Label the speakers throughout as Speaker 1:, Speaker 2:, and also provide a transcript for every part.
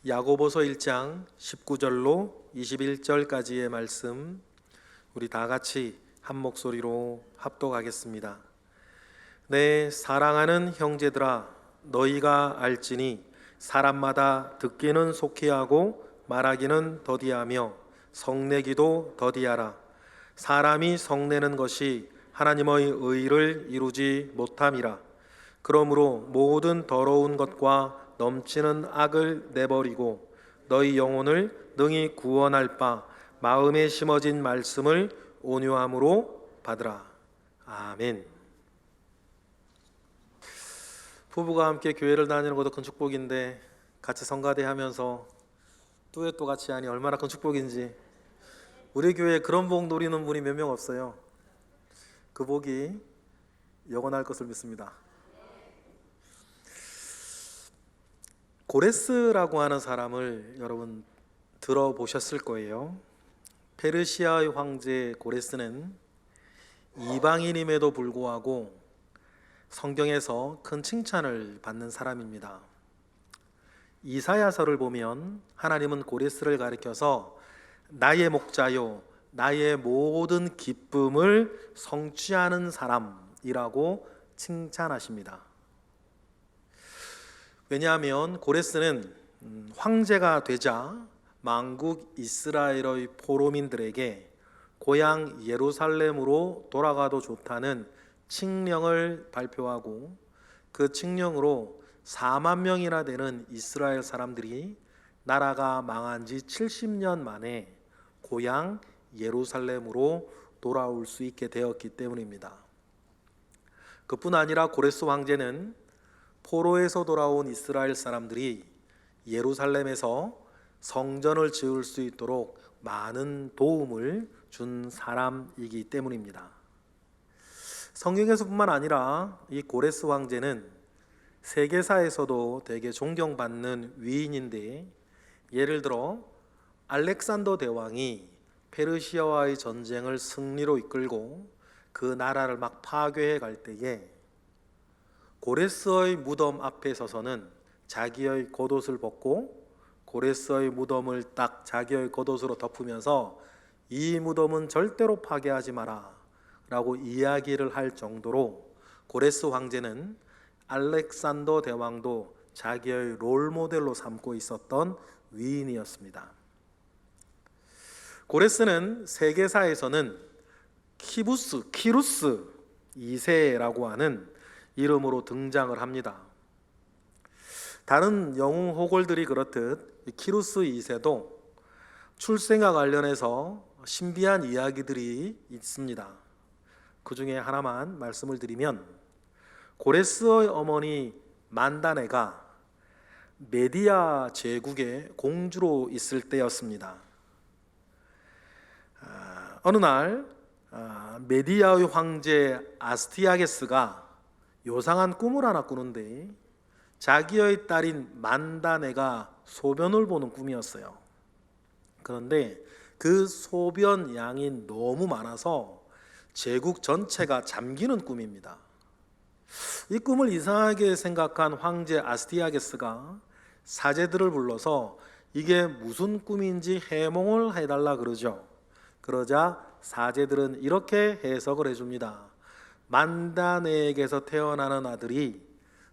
Speaker 1: 야고보서 1장 19절로 21절까지의 말씀, 우리 다 같이 한 목소리로 합독하겠습니다. 내 사랑하는 형제들아, 너희가 알지니 사람마다 듣기는 속히 하고 말하기는 더디하며 성내기도 더디하라. 사람이 성내는 것이 하나님의 의를 이루지 못함이라. 그러므로 모든 더러운 것과 넘치는 악을 내버리고 너희 영혼을 능히 구원할 바 마음에 심어진 말씀을 온유함으로 받으라. 아멘. 부부가 함께 교회를 다니는 것도 큰 축복인데 같이 성가대 하면서 듀엣도 같이 하니 얼마나 큰 축복인지. 우리 교회에 그런 복 누리는 분이 몇 명 없어요. 그 복이 영원할 것을 믿습니다. 고레스라고 하는 사람을 여러분 들어보셨을 거예요. 페르시아의 황제 고레스는 이방인임에도 불구하고 성경에서 큰 칭찬을 받는 사람입니다. 이사야서를 보면 하나님은 고레스를 가리켜서 나의 목자요 나의 모든 기쁨을 성취하는 사람이라고 칭찬하십니다. 왜냐하면 고레스는 황제가 되자 만국 이스라엘의 포로민들에게 고향 예루살렘으로 돌아가도 좋다는 칙령을 발표하고 그 칙령으로 4만 명이나 되는 이스라엘 사람들이 나라가 망한 지 70년 만에 고향 예루살렘으로 돌아올 수 있게 되었기 때문입니다. 그뿐 아니라 고레스 황제는 포로에서 돌아온 이스라엘 사람들이 예루살렘에서 성전을 지을 수 있도록 많은 도움을 준 사람이기 때문입니다. 성경에서뿐만 아니라 이 고레스 황제는 세계사에서도 되게 존경받는 위인인데, 예를 들어 알렉산더 대왕이 페르시아와의 전쟁을 승리로 이끌고 그 나라를 막 파괴해 갈 때에 고레스의 무덤 앞에 서서는 자기의 겉옷을 벗고 고레스의 무덤을 딱 자기의 겉옷으로 덮으면서 이 무덤은 절대로 파괴하지 마라 라고 이야기를 할 정도로 고레스 황제는 알렉산더 대왕도 자기의 롤모델로 삼고 있었던 위인이었습니다. 고레스는 세계사에서는 키루스 2세라고 하는 이름으로 등장을 합니다. 다른 영웅 호걸들이 그렇듯 키루스 2세도 출생과 관련해서 신비한 이야기들이 있습니다. 그 중에 하나만 말씀을 드리면, 고레스의 어머니 만다네가 메디아 제국의 공주로 있을 때였습니다. 어느 날 메디아의 황제 아스티아게스가 요상한 꿈을 하나 꾸는데 자기의 딸인 만다네가 소변을 보는 꿈이었어요. 그런데 그 소변 양이 너무 많아서 제국 전체가 잠기는 꿈입니다. 이 꿈을 이상하게 생각한 황제 아스티아게스가 사제들을 불러서 이게 무슨 꿈인지 해몽을 해달라 그러죠. 그러자 사제들은 이렇게 해석을 해줍니다. 만다네에게서 태어나는 아들이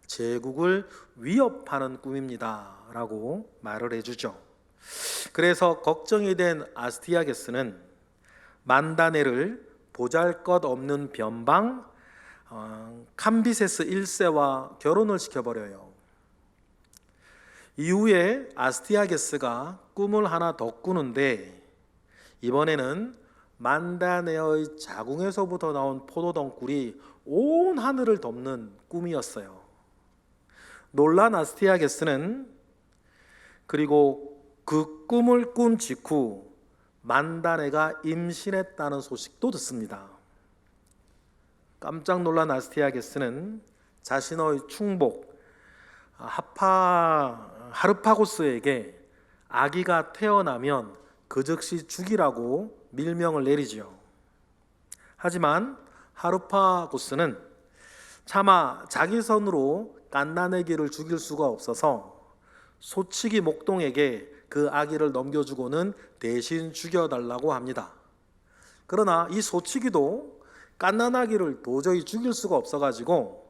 Speaker 1: 제국을 위협하는 꿈입니다 라고 말을 해주죠. 그래서 걱정이 된 아스티아게스는 만다네를 보잘것없는 변방 캄비세스 1세와 결혼을 시켜버려요. 이후에 아스티아게스가 꿈을 하나 더 꾸는데, 이번에는 만다네의 자궁에서부터 나온 포도덩굴이 온 하늘을 덮는 꿈이었어요. 놀란 아스티아게스는 그리고 그 꿈을 꾼 직후 만다네가 임신했다는 소식도 듣습니다. 깜짝 놀란 아스티아게스는 자신의 충복 하르파고스에게 아기가 태어나면 그 즉시 죽이라고 밀명을 내리죠. 하지만 하르파고스는 차마 자기 손으로 갓난아기를 죽일 수가 없어서 소치기 목동에게 그 아기를 넘겨주고는 대신 죽여달라고 합니다. 그러나 이 소치기도 갓난아기를 도저히 죽일 수가 없어가지고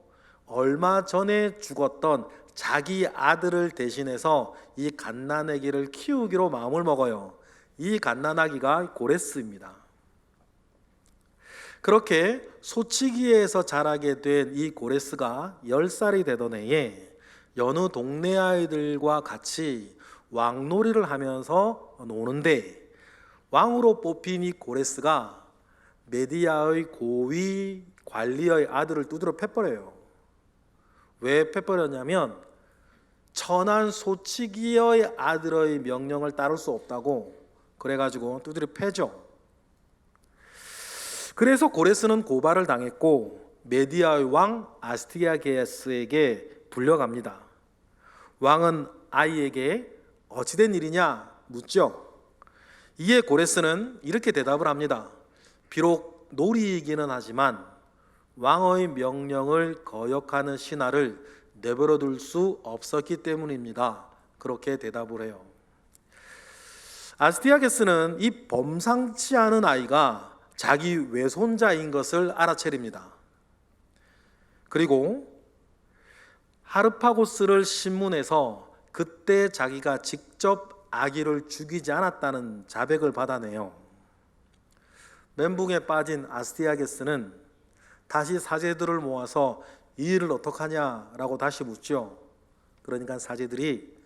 Speaker 1: 얼마 전에 죽었던 자기 아들을 대신해서 이 갓난아기를 키우기로 마음을 먹어요. 이 갓난아기가 고레스입니다. 그렇게 소치기에서 자라게 된 이 고레스가 10살이 되던 해에 여느 동네 아이들과 같이 왕놀이를 하면서 노는데 왕으로 뽑힌 이 고레스가 메디아의 고위 관리의 아들을 두드려 패버려요. 왜 패버렸냐면 천한 소치기의 아들의 명령을 따를 수 없다고 그래가지고 두드려 패죠. 그래서 고레스는 고발을 당했고 메디아의 왕 아스티아게스에게 불려갑니다. 왕은 아이에게 어찌된 일이냐 묻죠. 이에 고레스는 이렇게 대답을 합니다. 비록 놀이이기는 하지만 왕의 명령을 거역하는 신하를 내버려둘 수 없었기 때문입니다. 그렇게 대답을 해요. 아스티아게스는 이 범상치 않은 아이가 자기 외손자인 것을 알아차립니다. 그리고 하르파고스를 신문해서 그때 자기가 직접 아기를 죽이지 않았다는 자백을 받아내요. 멘붕에 빠진 아스티아게스는 다시 사제들을 모아서 이 일을 어떡하냐라고 다시 묻죠. 그러니까 사제들이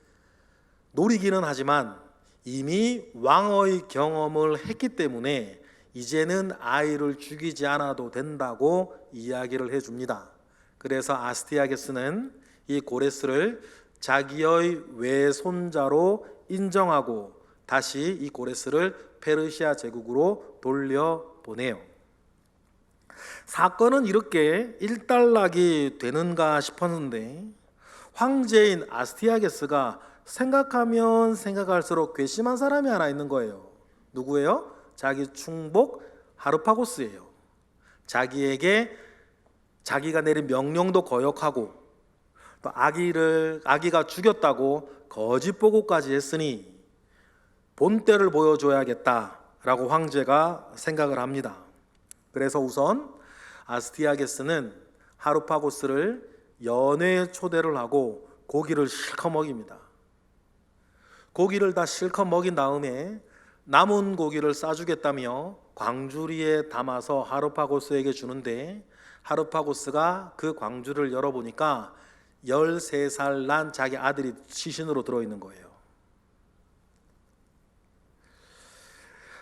Speaker 1: 노리기는 하지만 이미 왕의 경험을 했기 때문에 이제는 아이를 죽이지 않아도 된다고 이야기를 해줍니다. 그래서 아스티아게스는 이 고레스를 자기의 외손자로 인정하고 다시 이 고레스를 페르시아 제국으로 돌려보내요. 사건은 이렇게 일단락이 되는가 싶었는데 황제인 아스티아게스가 생각하면 생각할수록 괘씸한 사람이 하나 있는 거예요. 누구예요? 자기 충복 하르파고스예요. 자기에게 자기가 내린 명령도 거역하고 또 아기가 죽였다고 거짓 보고까지 했으니 본때를 보여줘야겠다라고 황제가 생각을 합니다. 그래서 우선 아스티아게스는 하르파고스를 연회에 초대를 하고 고기를 실컷 먹입니다. 고기를 다 실컷 먹인 다음에 남은 고기를 싸주겠다며 광주리에 담아서 하르파고스에게 주는데 하르파고스가 그 광주를 열어보니까 13살 난 자기 아들이 시신으로 들어있는 거예요.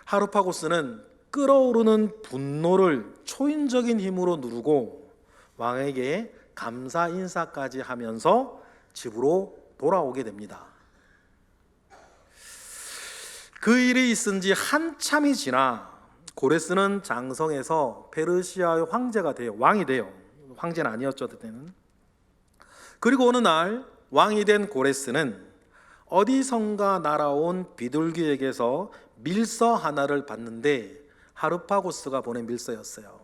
Speaker 1: 하르파고스는 끓어오르는 분노를 초인적인 힘으로 누르고 왕에게 감사 인사까지 하면서 집으로 돌아오게 됩니다. 그 일이 있은 지 한참이 지나 고레스는 장성에서 페르시아의 황제가 돼요. 왕이 돼요. 황제는 아니었죠 그때는. 그리고 어느 날 왕이 된 고레스는 어디선가 날아온 비둘기에게서 밀서 하나를 받는데 하르파고스가 보낸 밀서였어요.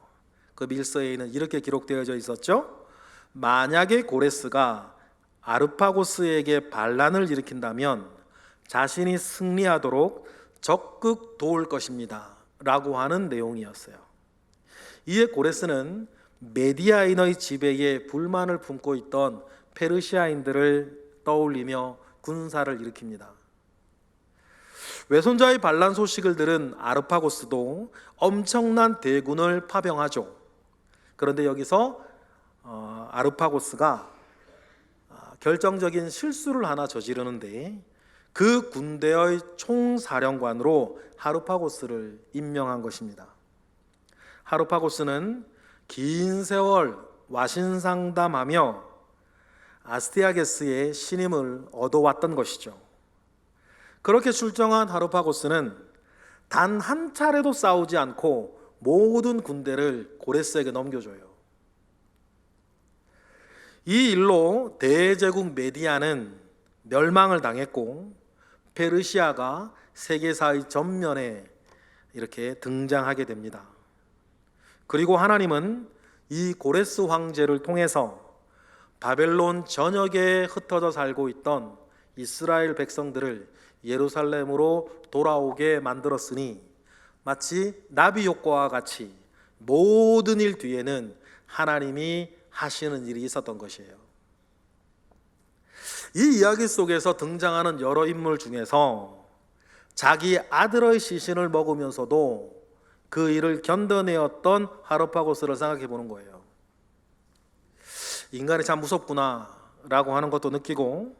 Speaker 1: 그 밀서에는 이렇게 기록되어져 있었죠. 만약에 고레스가 아르파고스에게 반란을 일으킨다면 자신이 승리하도록 적극 도울 것입니다 라고 하는 내용이었어요. 이에 고레스는 메디아인의 지배에 불만을 품고 있던 페르시아인들을 떠올리며 군사를 일으킵니다. 외손자의 반란 소식을 들은 아르파고스도 엄청난 대군을 파병하죠. 그런데 여기서 아르파고스가 결정적인 실수를 하나 저지르는데 그 군대의 총사령관으로 하르파고스를 임명한 것입니다. 하르파고스는 긴 세월 와신상담하며 아스티아게스의 신임을 얻어왔던 것이죠. 그렇게 출정한 하르파고스는 단 한 차례도 싸우지 않고 모든 군대를 고레스에게 넘겨줘요. 이 일로 대제국 메디아는 멸망을 당했고 페르시아가 세계사의 전면에 이렇게 등장하게 됩니다. 그리고 하나님은 이 고레스 황제를 통해서 바벨론 전역에 흩어져 살고 있던 이스라엘 백성들을 예루살렘으로 돌아오게 만들었으니 마치 나비 효과와 같이 모든 일 뒤에는 하나님이 하시는 일이 있었던 것이에요. 이 이야기 속에서 등장하는 여러 인물 중에서 자기 아들의 시신을 먹으면서도 그 일을 견뎌내었던 하르파고스를 생각해 보는 거예요. 인간이 참 무섭구나 라고 하는 것도 느끼고,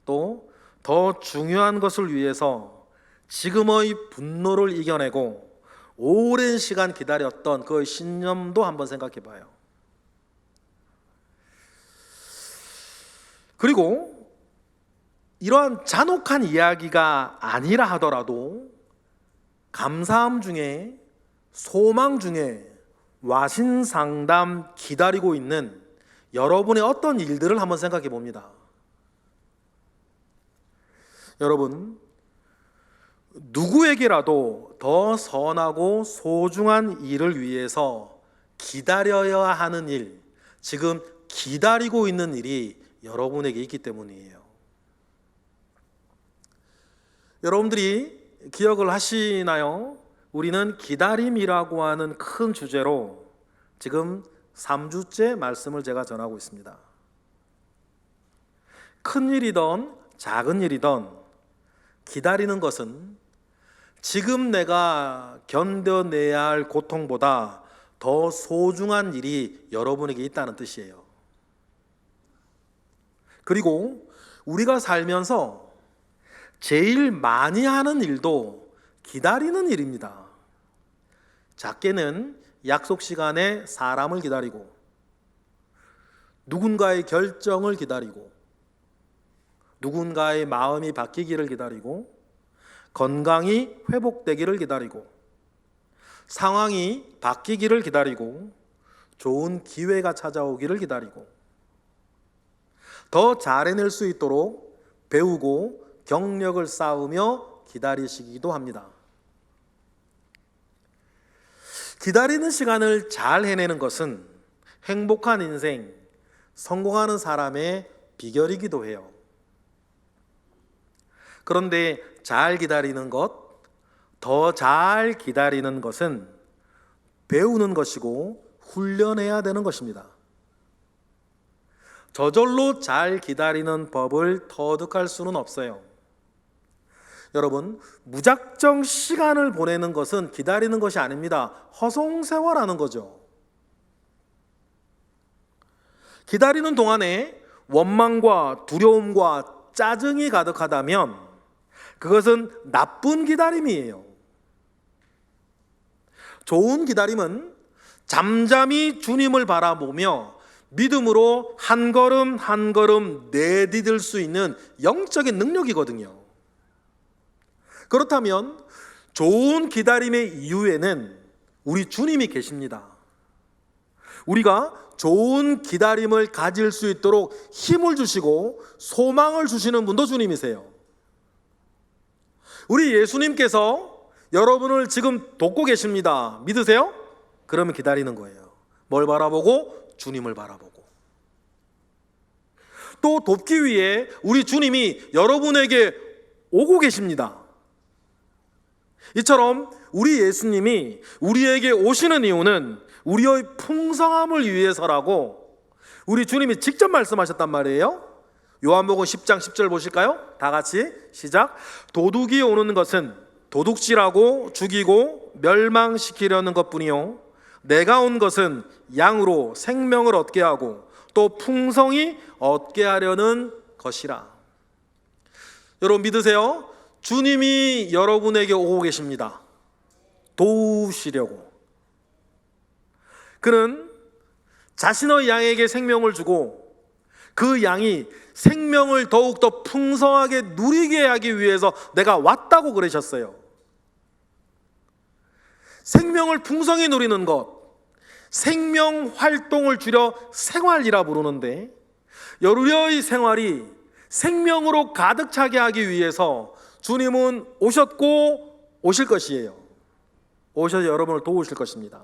Speaker 1: 또 더 중요한 것을 위해서 지금의 분노를 이겨내고 오랜 시간 기다렸던 그 신념도 한번 생각해 봐요. 그리고 이러한 잔혹한 이야기가 아니라 하더라도 감사함 중에, 소망 중에 와신상담 기다리고 있는 여러분의 어떤 일들을 한번 생각해 봅니다. 여러분, 누구에게라도 더 선하고 소중한 일을 위해서 기다려야 하는 일, 지금 기다리고 있는 일이 여러분에게 있기 때문이에요. 여러분들이 기억을 하시나요? 우리는 기다림이라고 하는 큰 주제로 지금 3주째 말씀을 제가 전하고 있습니다. 큰 일이든 작은 일이든 기다리는 것은 지금 내가 견뎌내야 할 고통보다 더 소중한 일이 여러분에게 있다는 뜻이에요. 그리고 우리가 살면서 제일 많이 하는 일도 기다리는 일입니다. 작게는 약속 시간에 사람을 기다리고, 누군가의 결정을 기다리고, 누군가의 마음이 바뀌기를 기다리고, 건강이 회복되기를 기다리고, 상황이 바뀌기를 기다리고, 좋은 기회가 찾아오기를 기다리고, 더 잘해낼 수 있도록 배우고 경력을 쌓으며 기다리시기도 합니다. 기다리는 시간을 잘 해내는 것은 행복한 인생, 성공하는 사람의 비결이기도 해요. 그런데 잘 기다리는 것, 더 잘 기다리는 것은 배우는 것이고 훈련해야 되는 것입니다. 저절로 잘 기다리는 법을 터득할 수는 없어요. 여러분, 무작정 시간을 보내는 것은 기다리는 것이 아닙니다. 허송세월하는 거죠. 기다리는 동안에 원망과 두려움과 짜증이 가득하다면 그것은 나쁜 기다림이에요. 좋은 기다림은 잠잠히 주님을 바라보며 믿음으로 한 걸음 한 걸음 내디딜 수 있는 영적인 능력이거든요. 그렇다면 좋은 기다림의 이유에는 우리 주님이 계십니다. 우리가 좋은 기다림을 가질 수 있도록 힘을 주시고 소망을 주시는 분도 주님이세요. 우리 예수님께서 여러분을 지금 돕고 계십니다. 믿으세요? 그러면 기다리는 거예요. 뭘 바라보고? 주님을 바라보고. 또 돕기 위해 우리 주님이 여러분에게 오고 계십니다. 이처럼 우리 예수님이 우리에게 오시는 이유는 우리의 풍성함을 위해서라고 우리 주님이 직접 말씀하셨단 말이에요. 요한복음 10장 10절 보실까요? 다 같이 시작. 도둑이 오는 것은 도둑질하고 죽이고 멸망시키려는 것뿐이요 내가 온 것은 양으로 생명을 얻게 하고 또 풍성히 얻게 하려는 것이라. 여러분 믿으세요? 주님이 여러분에게 오고 계십니다. 도우시려고. 그는 자신의 양에게 생명을 주고 그 양이 생명을 더욱더 풍성하게 누리게 하기 위해서 내가 왔다고 그러셨어요. 생명을 풍성히 누리는 것, 생명 활동을 줄여 생활이라 부르는데, 우리의 생활이 생명으로 가득 차게 하기 위해서 주님은 오셨고 오실 것이에요. 오셔서 여러분을 도우실 것입니다.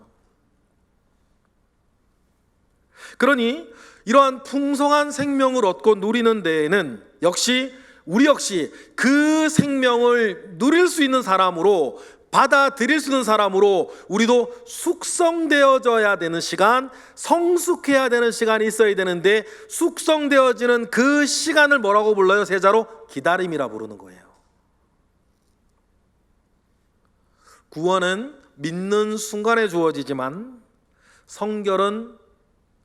Speaker 1: 그러니 이러한 풍성한 생명을 얻고 누리는 데에는 역시 우리 역시 그 생명을 누릴 수 있는 사람으로, 받아들일 수 있는 사람으로 우리도 숙성되어져야 되는 시간, 성숙해야 되는 시간이 있어야 되는데, 숙성되어지는 그 시간을 뭐라고 불러요? 세자로 기다림이라 부르는 거예요. 구원은 믿는 순간에 주어지지만 성결은,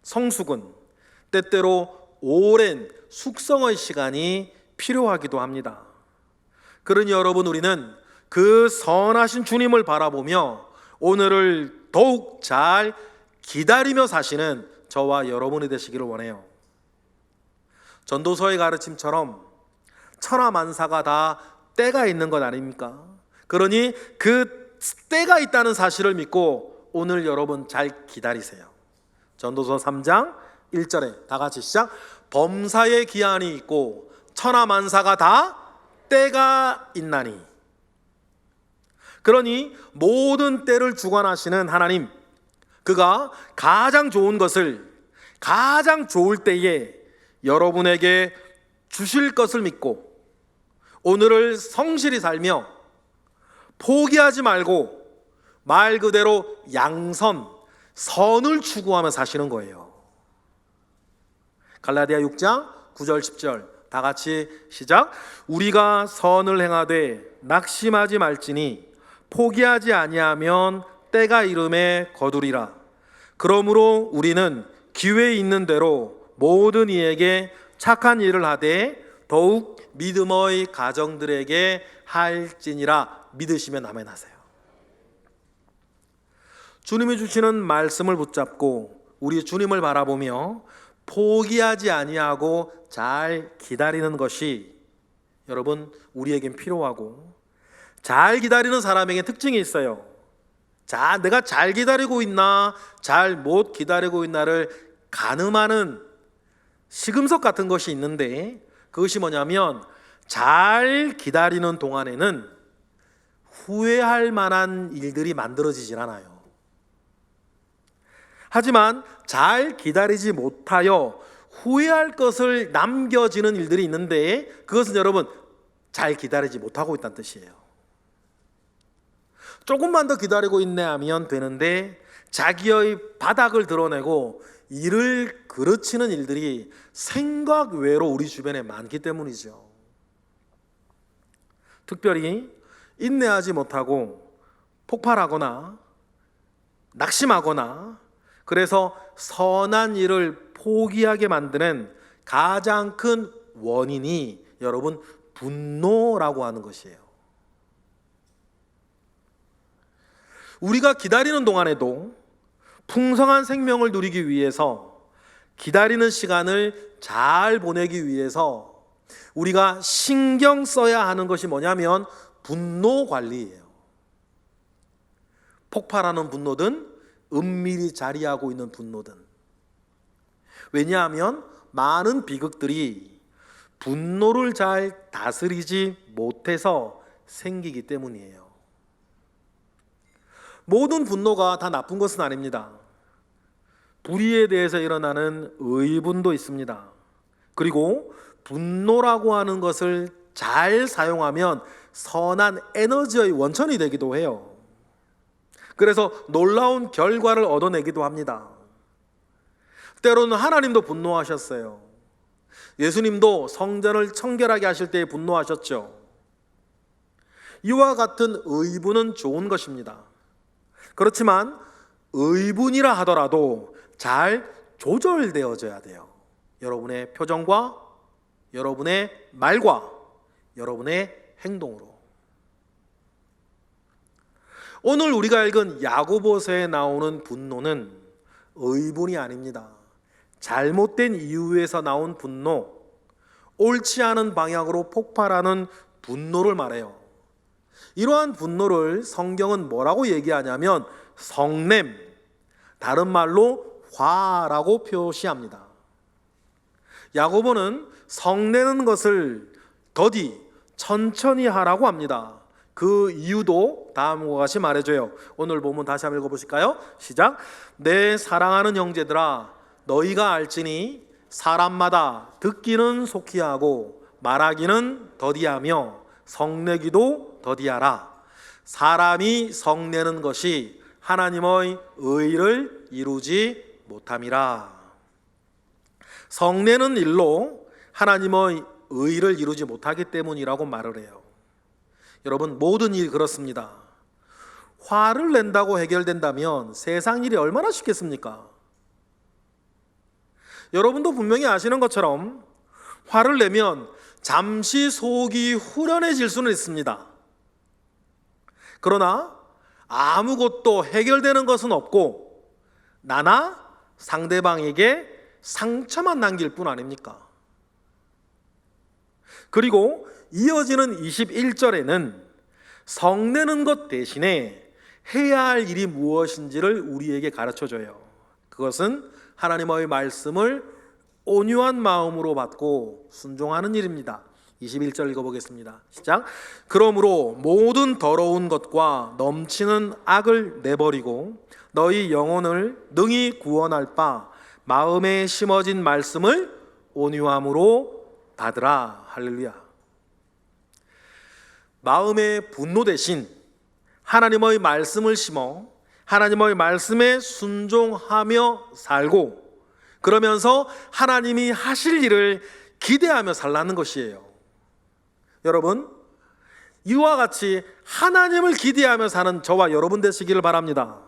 Speaker 1: 성숙은 때때로 오랜 숙성의 시간이 필요하기도 합니다. 그러니 여러분, 우리는 그 선하신 주님을 바라보며 오늘을 더욱 잘 기다리며 사시는 저와 여러분이 되시기를 원해요. 전도서의 가르침처럼 천하만사가 다 때가 있는 것 아닙니까? 그러니 그 때가 있다는 사실을 믿고 오늘 여러분 잘 기다리세요. 전도서 3장 1절에 다 같이 시작. 범사의 기한이 있고 천하만사가 다 때가 있나니. 그러니 모든 때를 주관하시는 하나님, 그가 가장 좋은 것을 가장 좋을 때에 여러분에게 주실 것을 믿고 오늘을 성실히 살며 포기하지 말고 말 그대로 양선, 선을 추구하며 사시는 거예요. 갈라디아 6장 9절 10절 다 같이 시작. 우리가 선을 행하되 낙심하지 말지니 포기하지 아니하면 때가 이름에 거두리라. 그러므로 우리는 기회 있는 대로 모든 이에게 착한 일을 하되 더욱 믿음의 가정들에게 할지니라. 믿으시면 아멘 하세요. 주님이 주시는 말씀을 붙잡고 우리 주님을 바라보며 포기하지 아니하고 잘 기다리는 것이 여러분 우리에겐 필요하고, 잘 기다리는 사람에게 특징이 있어요. 자, 내가 잘 기다리고 있나 잘 못 기다리고 있나를 가늠하는 시금석 같은 것이 있는데, 그것이 뭐냐면 잘 기다리는 동안에는 후회할 만한 일들이 만들어지질 않아요. 하지만 잘 기다리지 못하여 후회할 것을 남겨지는 일들이 있는데, 그것은 여러분 잘 기다리지 못하고 있다는 뜻이에요. 조금만 더 기다리고 인내하면 되는데 자기의 바닥을 드러내고 일을 그르치는 일들이 생각 외로 우리 주변에 많기 때문이죠. 특별히 인내하지 못하고 폭발하거나 낙심하거나 그래서 선한 일을 포기하게 만드는 가장 큰 원인이 여러분 분노라고 하는 것이에요. 우리가 기다리는 동안에도 풍성한 생명을 누리기 위해서, 기다리는 시간을 잘 보내기 위해서 우리가 신경 써야 하는 것이 뭐냐면 분노 관리예요. 폭발하는 분노든 은밀히 자리하고 있는 분노든. 왜냐하면 많은 비극들이 분노를 잘 다스리지 못해서 생기기 때문이에요. 모든 분노가 다 나쁜 것은 아닙니다. 불의에 대해서 일어나는 의분도 있습니다. 그리고 분노라고 하는 것을 잘 사용하면 선한 에너지의 원천이 되기도 해요. 그래서 놀라운 결과를 얻어내기도 합니다. 때로는 하나님도 분노하셨어요. 예수님도 성전을 청결하게 하실 때 분노하셨죠. 이와 같은 의분은 좋은 것입니다. 그렇지만 의분이라 하더라도 잘 조절되어져야 돼요. 여러분의 표정과 여러분의 말과 여러분의 행동으로. 오늘 우리가 읽은 야고보서에 나오는 분노는 의분이 아닙니다. 잘못된 이유에서 나온 분노, 옳지 않은 방향으로 폭발하는 분노를 말해요. 이러한 분노를 성경은 뭐라고 얘기하냐면 성냄, 다른 말로 화라고 표시합니다. 야고보는 성내는 것을 더디 천천히 하라고 합니다. 그 이유도 다음과 같이 말해줘요. 오늘 본문 다시 한번 읽어보실까요? 시작. 내 사랑하는 형제들아, 너희가 알지니 사람마다 듣기는 속히 하고 말하기는 더디하며 성내기도 더디하라. 사람이 성내는 것이 하나님의 의를 이루지 못함이라. 성내는 일로 하나님의 의를 이루지 못하기 때문이라고 말을 해요. 여러분, 모든 일이 그렇습니다. 화를 낸다고 해결된다면 세상 일이 얼마나 쉽겠습니까? 여러분도 분명히 아시는 것처럼 화를 내면 잠시 속이 후련해질 수는 있습니다. 그러나 아무것도 해결되는 것은 없고 나나 상대방에게 상처만 남길 뿐 아닙니까? 그리고 이어지는 21절에는 성내는 것 대신에 해야 할 일이 무엇인지를 우리에게 가르쳐줘요. 그것은 하나님의 말씀을 온유한 마음으로 받고 순종하는 일입니다. 21절 읽어보겠습니다. 시작. 그러므로 모든 더러운 것과 넘치는 악을 내버리고 너희 영혼을 능히 구원할 바 마음에 심어진 말씀을 온유함으로 받으라. 할렐루야. 마음의 분노 대신 하나님의 말씀을 심어 하나님의 말씀에 순종하며 살고, 그러면서 하나님이 하실 일을 기대하며 살라는 것이에요. 여러분, 이와 같이 하나님을 기대하며 사는 저와 여러분 되시기를 바랍니다.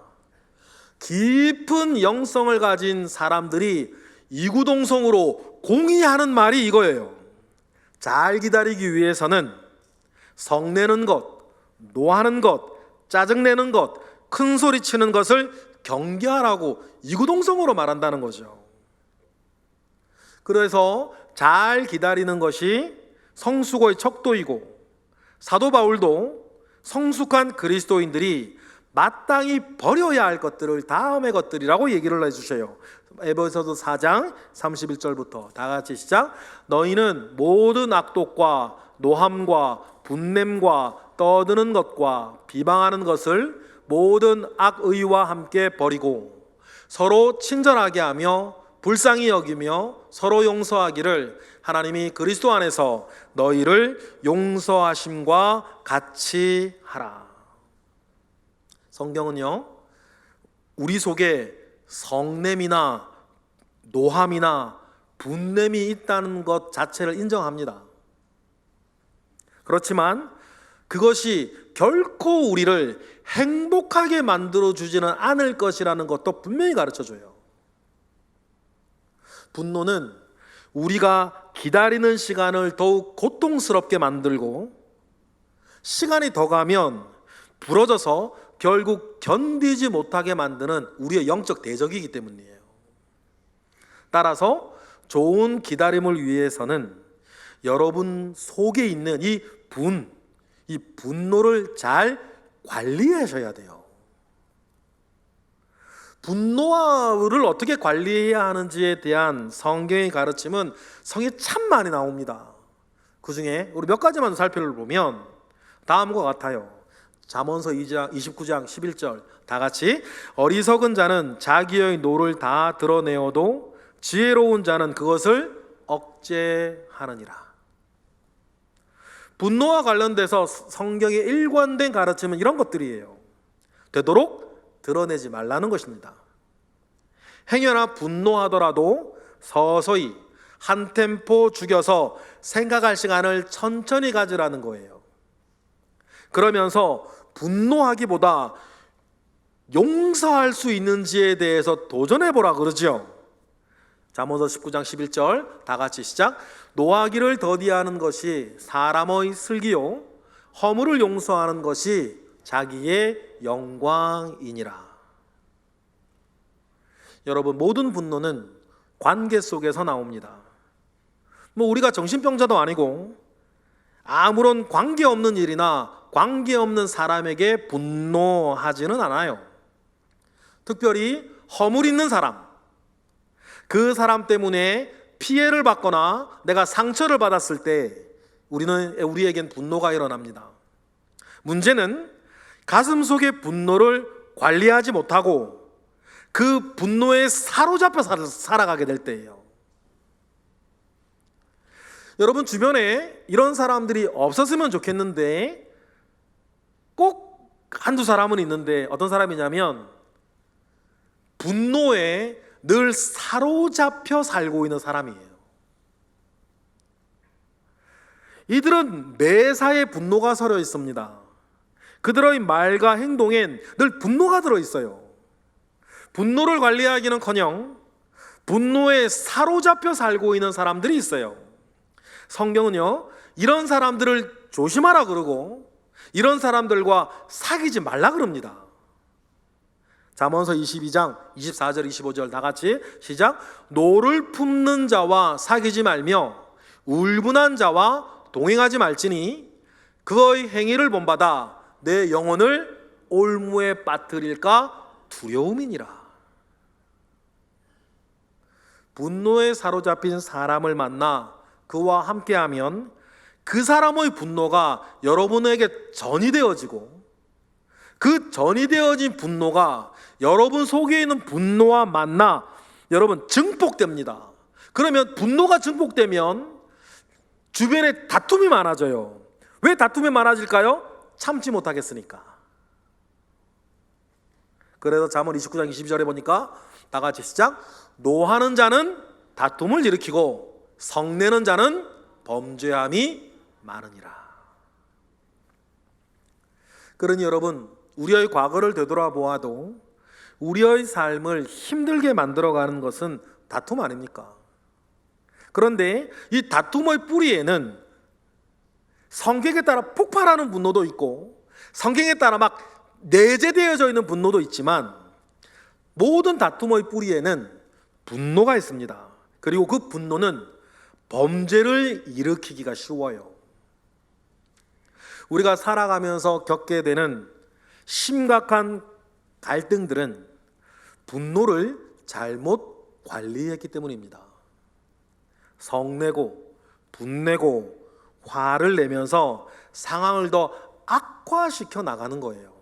Speaker 1: 깊은 영성을 가진 사람들이 이구동성으로 공의하는 말이 이거예요. 잘 기다리기 위해서는 성내는 것, 노하는 것, 짜증내는 것, 큰 소리 치는 것을 경계하라고 이구동성으로 말한다는 거죠. 그래서 잘 기다리는 것이 성숙의 척도이고, 사도 바울도 성숙한 그리스도인들이 마땅히 버려야 할 것들을 다음의 것들이라고 얘기를 해주셔요. 에베소서 4장 31절부터 다 같이 시작. 너희는 모든 악독과 노함과 분냄과 떠드는 것과 비방하는 것을 모든 악의와 함께 버리고 서로 친절하게 하며 불쌍히 여기며 서로 용서하기를 하나님이 그리스도 안에서 너희를 용서하심과 같이 하라. 성경은요, 우리 속에 성냄이나 노함이나 분냄이 있다는 것 자체를 인정합니다. 그렇지만 그것이 결코 우리를 행복하게 만들어주지는 않을 것이라는 것도 분명히 가르쳐줘요. 분노는 우리가 기다리는 시간을 더욱 고통스럽게 만들고, 시간이 더 가면 부러져서 결국 견디지 못하게 만드는 우리의 영적 대적이기 때문이에요. 따라서 좋은 기다림을 위해서는 여러분 속에 있는 이 분노를 잘 관리하셔야 돼요. 분노를 어떻게 관리해야 하는지에 대한 성경의 가르침은 성에 참 많이 나옵니다. 그 중에 우리 몇 가지만 살펴보면 다음과 같아요. 잠언서 29장 11절 다 같이. 어리석은 자는 자기의 노를 다 드러내어도 지혜로운 자는 그것을 억제하느니라. 분노와 관련돼서 성경의 일관된 가르침은 이런 것들이에요. 되도록 드러내지 말라는 것입니다. 행여나 분노하더라도 서서히 한 템포 죽여서 생각할 시간을 천천히 가지라는 거예요. 그러면서 분노하기보다 용서할 수 있는지에 대해서 도전해보라 그러죠. 잠언서 19장 11절 다 같이 시작. 노하기를 더디하는 것이 사람의 슬기요 허물을 용서하는 것이 자기의 영광이니라. 여러분, 모든 분노는 관계 속에서 나옵니다. 우리가 정신병자도 아니고 아무런 관계없는 일이나 관계없는 사람에게 분노하지는 않아요. 특별히 허물 있는 사람, 그 사람 때문에 피해를 받거나 내가 상처를 받았을 때 우리에겐 분노가 일어납니다. 문제는 가슴 속의 분노를 관리하지 못하고 그 분노에 사로잡혀 살아가게 될 때예요. 여러분 주변에 이런 사람들이 없었으면 좋겠는데 꼭 한두 사람은 있는데, 어떤 사람이냐면 분노에 늘 사로잡혀 살고 있는 사람이에요. 이들은 매사에 분노가 서려 있습니다. 그들의 말과 행동엔 늘 분노가 들어있어요. 분노를 관리하기는커녕 분노에 사로잡혀 살고 있는 사람들이 있어요. 성경은요, 이런 사람들을 조심하라 그러고 이런 사람들과 사귀지 말라 그럽니다. 잠언서 22장 24절 25절 다 같이 시작. 노를 품는 자와 사귀지 말며 울분한 자와 동행하지 말지니 그의 행위를 본받아 내 영혼을 올무에 빠뜨릴까 두려움이니라. 분노에 사로잡힌 사람을 만나 그와 함께하면 그 사람의 분노가 여러분에게 전이되어지고, 그 전이되어진 분노가 여러분 속에 있는 분노와 만나 여러분 증폭됩니다. 그러면 분노가 증폭되면 주변에 다툼이 많아져요. 왜 다툼이 많아질까요? 참지 못하겠으니까. 그래서 잠언 29장 22절에 보니까 다 같이 시작. 노하는 자는 다툼을 일으키고 성내는 자는 범죄함이 많으니라. 그러니 여러분, 우리의 과거를 되돌아보아도 우리의 삶을 힘들게 만들어가는 것은 다툼 아닙니까? 그런데 이 다툼의 뿌리에는 성격에 따라 폭발하는 분노도 있고 성격에 따라 막 내재되어져 있는 분노도 있지만, 모든 다툼의 뿌리에는 분노가 있습니다. 그리고 그 분노는 범죄를 일으키기가 쉬워요. 우리가 살아가면서 겪게 되는 심각한 갈등들은 분노를 잘못 관리했기 때문입니다. 성내고 분내고 화를 내면서 상황을 더 악화시켜 나가는 거예요.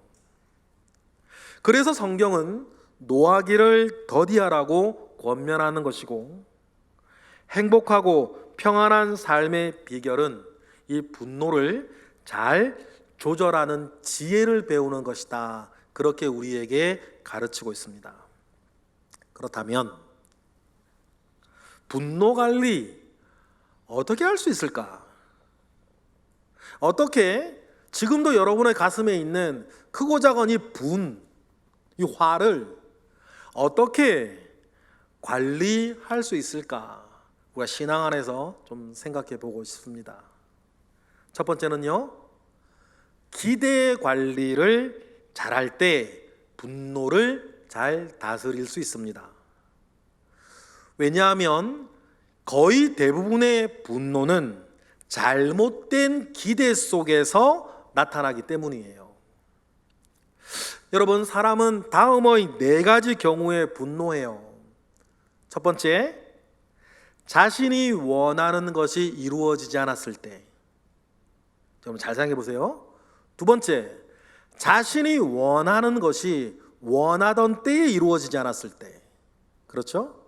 Speaker 1: 그래서 성경은 노하기를 더디하라고 권면하는 것이고, 행복하고 평안한 삶의 비결은 이 분노를 잘 조절하는 지혜를 배우는 것이다. 그렇게 우리에게 가르치고 있습니다. 그렇다면 분노 관리 어떻게 할 수 있을까? 어떻게 지금도 여러분의 가슴에 있는 크고 작은 이 화를 어떻게 관리할 수 있을까? 우리가 신앙 안에서 좀 생각해 보고 싶습니다. 첫 번째는요, 기대 관리를 잘할 때 분노를 잘 다스릴 수 있습니다. 왜냐하면 거의 대부분의 분노는 잘못된 기대 속에서 나타나기 때문이에요. 여러분, 사람은 다음의 4가지 경우에 분노해요. 첫 번째, 자신이 원하는 것이 이루어지지 않았을 때. 여러분 잘 생각해 보세요. 두 번째, 자신이 원하는 것이 원하던 때에 이루어지지 않았을 때. 그렇죠?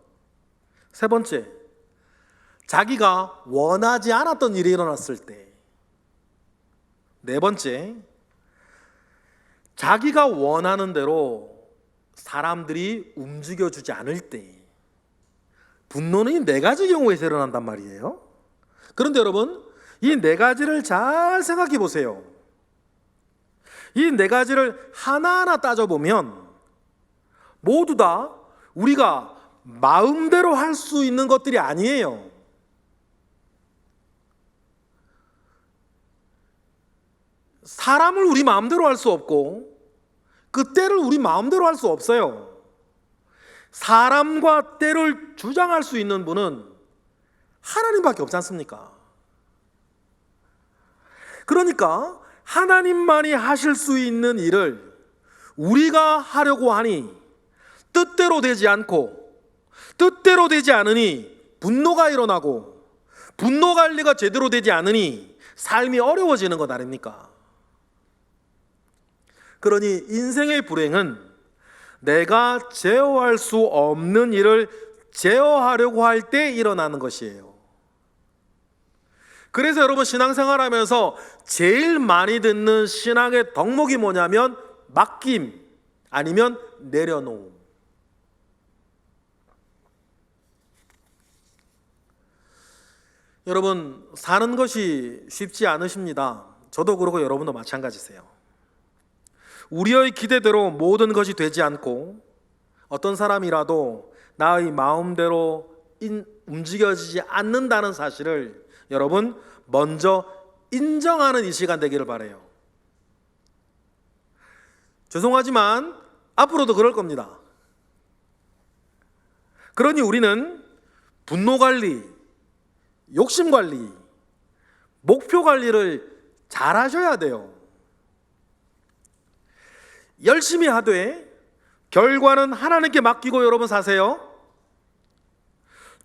Speaker 1: 세 번째, 자기가 원하지 않았던 일이 일어났을 때. 네 번째, 자기가 원하는 대로 사람들이 움직여주지 않을 때. 분노는 이 4가지 경우에서 일어난단 말이에요. 그런데 여러분, 이 4가지를 잘 생각해 보세요. 이 4가지를 하나하나 따져보면 모두 다 우리가 마음대로 할 수 있는 것들이 아니에요. 사람을 우리 마음대로 할 수 없고 그 때를 우리 마음대로 할 수 없어요. 사람과 때를 주장할 수 있는 분은 하나님밖에 없지 않습니까? 그러니까 하나님만이 하실 수 있는 일을 우리가 하려고 하니 뜻대로 되지 않고, 뜻대로 되지 않으니 분노가 일어나고, 분노 관리가 제대로 되지 않으니 삶이 어려워지는 것 아닙니까? 그러니 인생의 불행은 내가 제어할 수 없는 일을 제어하려고 할 때 일어나는 것이에요. 그래서 여러분 신앙생활하면서 제일 많이 듣는 신앙의 덕목이 뭐냐면 맡김 아니면 내려놓음. 여러분 사는 것이 쉽지 않으십니다. 저도 그러고 여러분도 마찬가지세요. 우리의 기대대로 모든 것이 되지 않고 어떤 사람이라도 나의 마음대로 움직여지지 않는다는 사실을 여러분 먼저 인정하는 이 시간 되기를 바라요. 죄송하지만 앞으로도 그럴 겁니다. 그러니 우리는 분노 관리, 욕심 관리, 목표 관리를 잘 하셔야 돼요. 열심히 하되 결과는 하나님께 맡기고 여러분 사세요.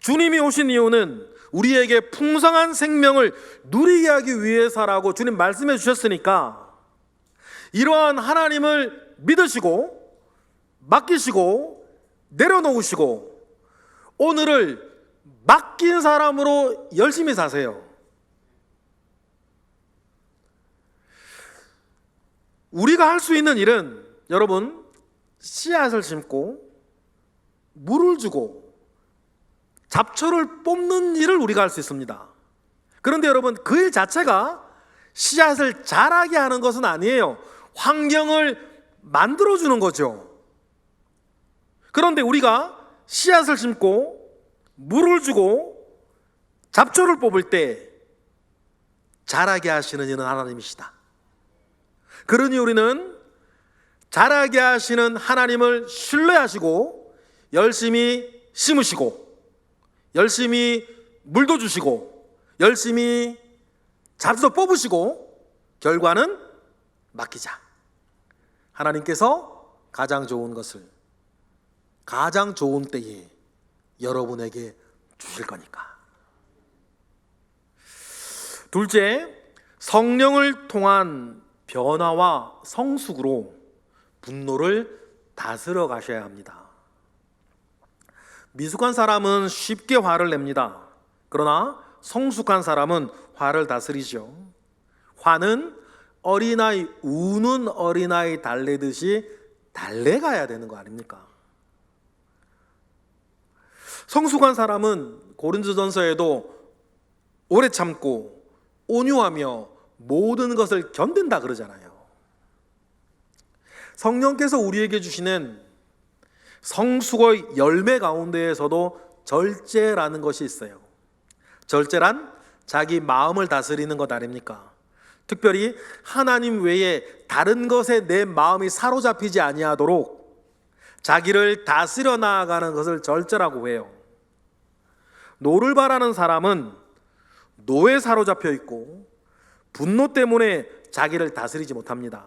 Speaker 1: 주님이 오신 이유는 우리에게 풍성한 생명을 누리게 하기 위해서라고 주님 말씀해 주셨으니까 이러한 하나님을 믿으시고 맡기시고 내려놓으시고 오늘을 맡긴 사람으로 열심히 사세요. 우리가 할 수 있는 일은 여러분 씨앗을 심고 물을 주고 잡초를 뽑는 일을 우리가 할 수 있습니다. 그런데 여러분 그 일 자체가 씨앗을 자라게 하는 것은 아니에요. 환경을 만들어주는 거죠. 그런데 우리가 씨앗을 심고 물을 주고 잡초를 뽑을 때 자라게 하시는 이는 하나님이시다. 그러니 우리는 자라게 하시는 하나님을 신뢰하시고 열심히 심으시고 열심히 물도 주시고 열심히 잡초 뽑으시고 결과는 맡기자. 하나님께서 가장 좋은 것을 가장 좋은 때에 여러분에게 주실 거니까. 둘째, 성령을 통한 변화와 성숙으로 분노를 다스려 가셔야 합니다. 미숙한 사람은 쉽게 화를 냅니다. 그러나 성숙한 사람은 화를 다스리죠. 화는 어린아이, 우는 어린아이 달래듯이 달래가야 되는 거 아닙니까? 성숙한 사람은 고린도전서에도 오래 참고 온유하며 모든 것을 견딘다 그러잖아요. 성령께서 우리에게 주시는 성숙의 열매 가운데에서도 절제라는 것이 있어요. 절제란 자기 마음을 다스리는 것 아닙니까? 특별히 하나님 외에 다른 것에 내 마음이 사로잡히지 아니하도록 자기를 다스려 나아가는 것을 절제라고 해요. 노를 바라는 사람은 노에 사로잡혀 있고 분노 때문에 자기를 다스리지 못합니다.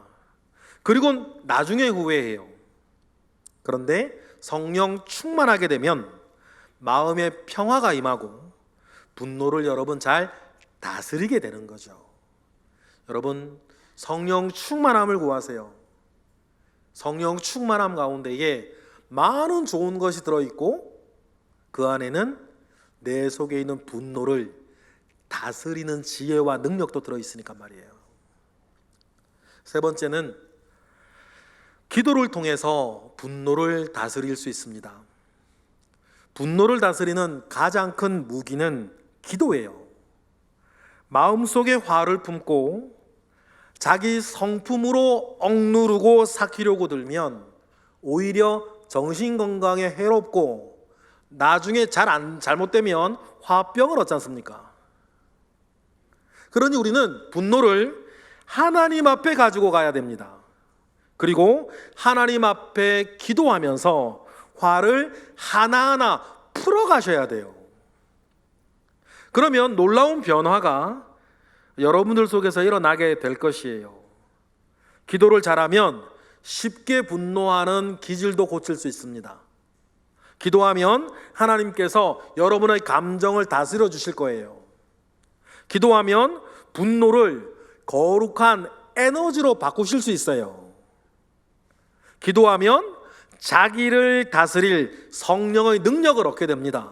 Speaker 1: 그리고 나중에 후회해요. 그런데 성령 충만하게 되면 마음에 평화가 임하고 분노를 여러분 잘 다스리게 되는 거죠. 여러분 성령 충만함을 구하세요. 성령 충만함 가운데에 많은 좋은 것이 들어있고 그 안에는 내 속에 있는 분노를 다스리는 지혜와 능력도 들어있으니까 말이에요. 세 번째는 기도를 통해서 분노를 다스릴 수 있습니다. 분노를 다스리는 가장 큰 무기는 기도예요. 마음속에 화를 품고 자기 성품으로 억누르고 삭히려고 들면 오히려 정신건강에 해롭고 나중에 잘못되면 화병을 얻지 않습니까? 그러니 우리는 분노를 하나님 앞에 가지고 가야 됩니다. 그리고 하나님 앞에 기도하면서 화를 하나하나 풀어가셔야 돼요. 그러면 놀라운 변화가 여러분들 속에서 일어나게 될 것이에요. 기도를 잘하면 쉽게 분노하는 기질도 고칠 수 있습니다. 기도하면 하나님께서 여러분의 감정을 다스려 주실 거예요. 기도하면 분노를 거룩한 에너지로 바꾸실 수 있어요. 기도하면 자기를 다스릴 성령의 능력을 얻게 됩니다.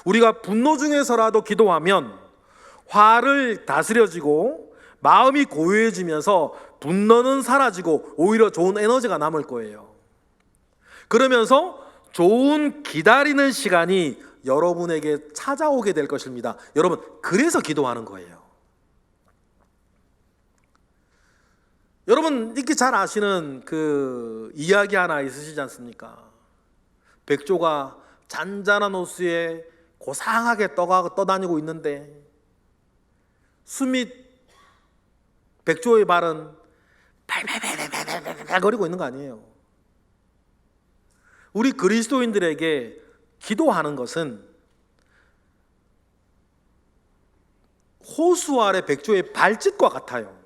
Speaker 1: 우리가 분노 중에서라도 기도하면 화를 다스려지고 마음이 고요해지면서 분노는 사라지고 오히려 좋은 에너지가 남을 거예요. 그러면서 좋은 기다리는 시간이 여러분에게 찾아오게 될 것입니다. 여러분, 그래서 기도하는 거예요. 여러분, 이렇게 잘 아시는 그 이야기 하나 있으시지 않습니까? 백조가 잔잔한 호수에 고상하게 떠다니고 있는데 수밑 백조의 발은 발발발발발발 거리고 있는 거 아니에요. 우리 그리스도인들에게 기도하는 것은 호수 아래 백조의 발짓과 같아요.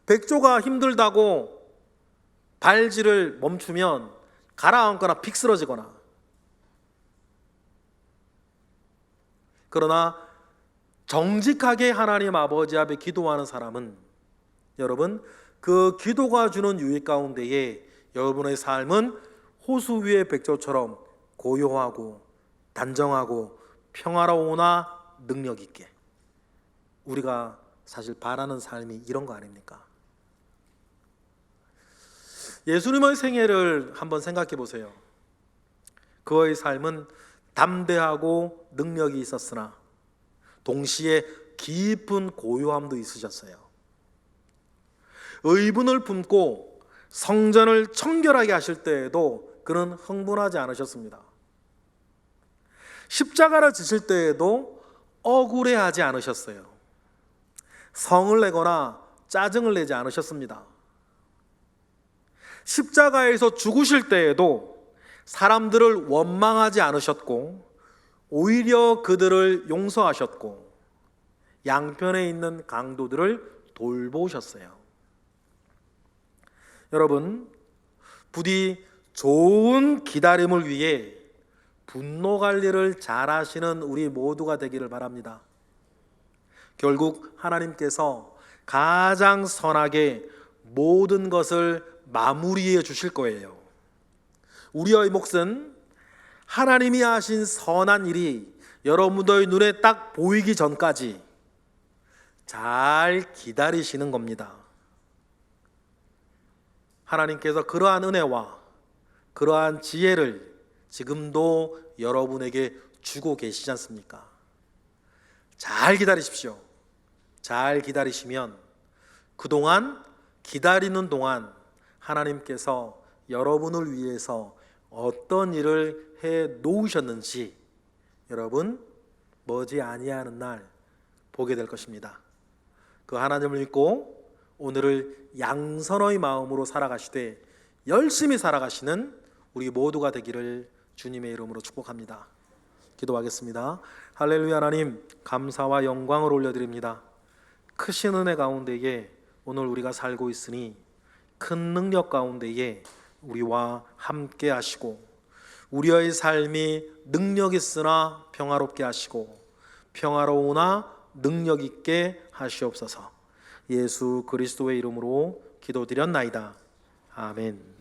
Speaker 1: 백조가 힘들다고 발질을 멈추면 가라앉거나 픽 쓰러지거나, 그러나 정직하게 하나님 아버지 앞에 기도하는 사람은 여러분, 그 기도가 주는 유익 가운데에 여러분의 삶은 호수 위의 백조처럼 고요하고 단정하고 평화로우나 능력 있게, 우리가 사실 바라는 삶이 이런 거 아닙니까? 예수님의 생애를 한번 생각해 보세요. 그의 삶은 담대하고 능력이 있었으나 동시에 깊은 고요함도 있으셨어요. 의분을 품고 성전을 청결하게 하실 때에도 그는 흥분하지 않으셨습니다. 십자가를 지실 때에도 억울해하지 않으셨어요. 성을 내거나 짜증을 내지 않으셨습니다. 십자가에서 죽으실 때에도 사람들을 원망하지 않으셨고 오히려 그들을 용서하셨고 양편에 있는 강도들을 돌보셨어요. 여러분, 부디 좋은 기다림을 위해 분노 관리를 잘 하시는 우리 모두가 되기를 바랍니다. 결국 하나님께서 가장 선하게 모든 것을 마무리해 주실 거예요. 우리의 몫은 하나님이 하신 선한 일이 여러분들의 눈에 딱 보이기 전까지 잘 기다리시는 겁니다. 하나님께서 그러한 은혜와 그러한 지혜를 지금도 여러분에게 주고 계시지 않습니까? 잘 기다리십시오. 잘 기다리시면 그동안 기다리는 동안 하나님께서 여러분을 위해서 어떤 일을 해 놓으셨는지 여러분 머지 아니하는 날 보게 될 것입니다. 그 하나님을 믿고 오늘을 양선의 마음으로 살아가시되 열심히 살아가시는 우리 모두가 되기를 주님의 이름으로 축복합니다. 기도하겠습니다. 할렐루야. 하나님, 감사와 영광을 올려드립니다. 크신 은혜 가운데에 오늘 우리가 살고 있으니 큰 능력 가운데에 우리와 함께 하시고 우리의 삶이 능력 있으나 평화롭게 하시고 평화로우나 능력 있게 하시옵소서. 예수 그리스도의 이름으로 기도드렸나이다. 아멘.